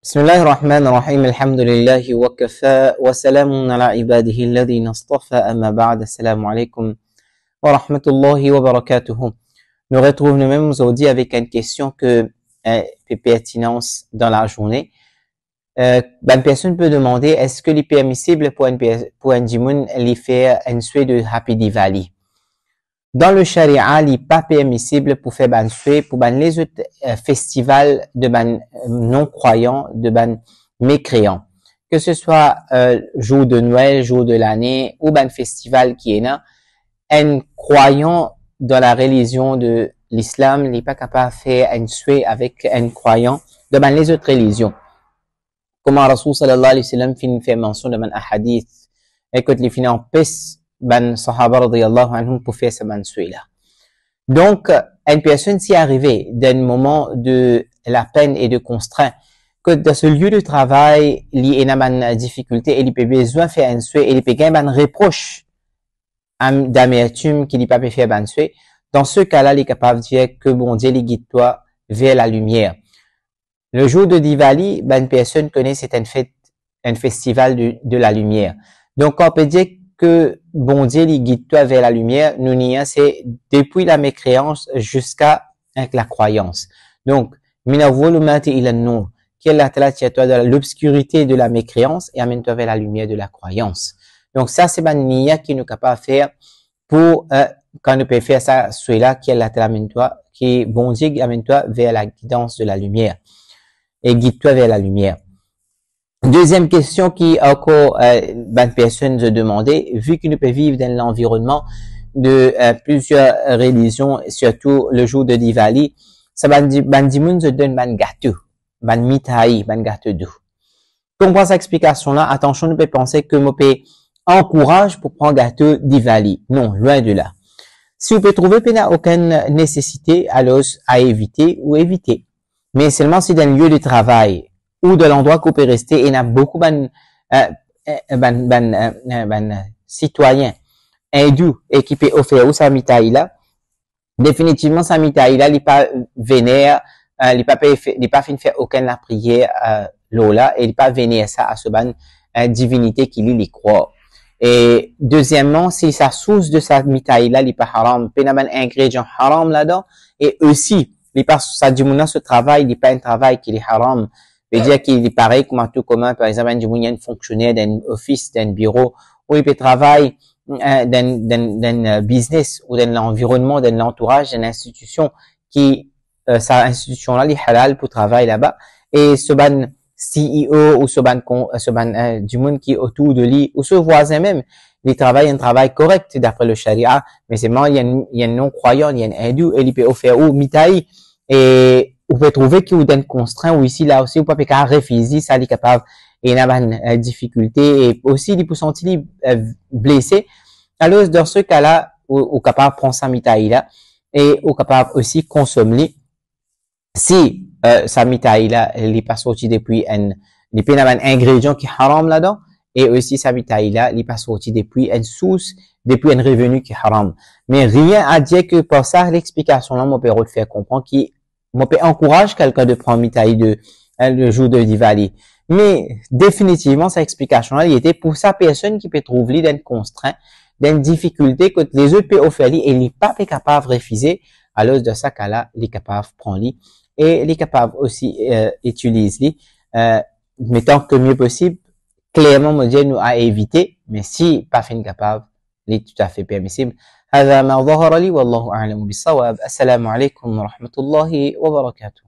بسم الله الرحمن الرحيم الحمد لله وكفى وسلام على عباده الذين اصطفى أما بعد السلام عليكم ورحمة الله وبركاته. Nous retrouvons nous-mêmes aujourd'hui avec une question que fait pertinence dans la journée. Une personne peut demander est-ce qu'il est permissible pour un djimoun de faire un souhait de Happy Diwali? Dans le charia, il n'est pas permissible pour faire un souhait pour les autres festivals de non-croyants, de mécréants. Que ce soit jour de Noël, jour de l'année, ou festival qui est là, un croyant dans la religion de l'islam n'est pas capable de faire un souhait avec un croyant de les autres religions. Comme Rasul sallallahu alayhi wa sallam fait mention de hadith, écoute les fins en paix, sahaba radiyallahu anhum pour faire ce souhait-là. Donc, une personne s'y est arrivée d'un moment de la peine et de contrainte, que dans ce lieu de travail, il y a une difficulté, il y a besoin de faire un souhait, il y a besoin de reproche d'amertume qu'il n'y a pas fait un souhait. Dans ce cas-là, il est capable de dire que bon Dieu guide-toi vers la lumière. Le jour de Diwali, une personne connaît c'est une fête, un festival de la lumière. Donc, on peut dire que bon Dieu guide-toi vers la lumière, nous nions c'est depuis la mécréance jusqu'à la croyance. Donc, mina volumati ila nur, qu'Allah Ta'ala tire toi de l'obscurité de la mécréance et amène-toi vers la lumière de la croyance. Donc ça c'est une niya qui nous est capable de faire pour quand nous pouvons faire ça, celui-là qui Allah Ta'ala amène-toi, qui bon Dieu amène-toi vers la guidance de la lumière et guide-toi vers la lumière. Deuxième question qui encore personne se demandait, vu que nous pouvons vivre dans l'environnement de plusieurs religions, surtout le jour de Diwali, ça bandimoun se donne gâteau, mitaï, gâteau doux. Comprends cette explication-là, attention, nous pouvons penser que nous pouvons encourager pour prendre gâteau Diwali. Non, loin de là. Si vous pouvez trouver qu'il n'y a aucune nécessité, alors à éviter ou éviter. Mais seulement si dans le lieu de travail ou de l'endroit qu'on peut rester, il y a beaucoup de citoyens hindous et qui peuvent offrir sa mitaï là. Définitivement, sa mitaï là, il n'est pas vénère, il n'est pas fait faire aucune la prière, là, et il n'est pas vénère ça à ce divinité qui lui croit. Et deuxièmement, si sa source de sa mitaï là, il n'est pas haram, il y a un ingrédient haram là-dedans, et aussi, il n'est pas, ça dit, ce travail, il n'est pas un travail qui est haram. Il veut dire qu'il est pareil comme un tout commun, par exemple, un fonctionnaire d'un office, d'un bureau, où il peut travailler d'un business ou d'un environnement, d'un entourage, d'une institution qui, sa institution-là, est halal pour travailler là-bas. Et ce CEO ou du monde qui est autour de lui, ou ce voisin même, il travaille un travail correct d'après le charia, mais c'est il y a un non-croyant, il y a un hindou, et il peut offrir ou mitaï, et vous pouvez trouver qu'il y a une contrainte ou ici, là aussi, vous pouvez pas refuser, ça, il est capable, et il y a une difficulté, et aussi, il peut se sentir blessé. Alors, dans ce cas-là, vous capable de prendre sa mitaï là, et vous capable aussi consommer. Si, sa mitaï là, elle n'est pas sortie depuis un ingrédient qui est haram là-dedans, et aussi sa mitaï là, elle n'est pas sortie depuis une source, depuis un revenu qui est haram. Mais rien à dire que pour ça, l'explication là, mon père te faire comprendre mon père encourage quelqu'un de prendre mitaï le jour de Diwali. Mais, définitivement, cette explication là, il était pour sa personne qui peut trouver d'une contrainte, d'une difficulté que les autres peuvent offrir et il n'est pas capable de refuser. Alors, de ce cas-là, il est capable de prendre lui et il est capable aussi, utiliser mettant que mieux possible. Clairement, mon Dieu nous a évité, mais si pas fait capable, il est tout à fait permissible. هذا ما ظهر لي والله أعلم بالصواب. السلام عليكم ورحمة الله وبركاته.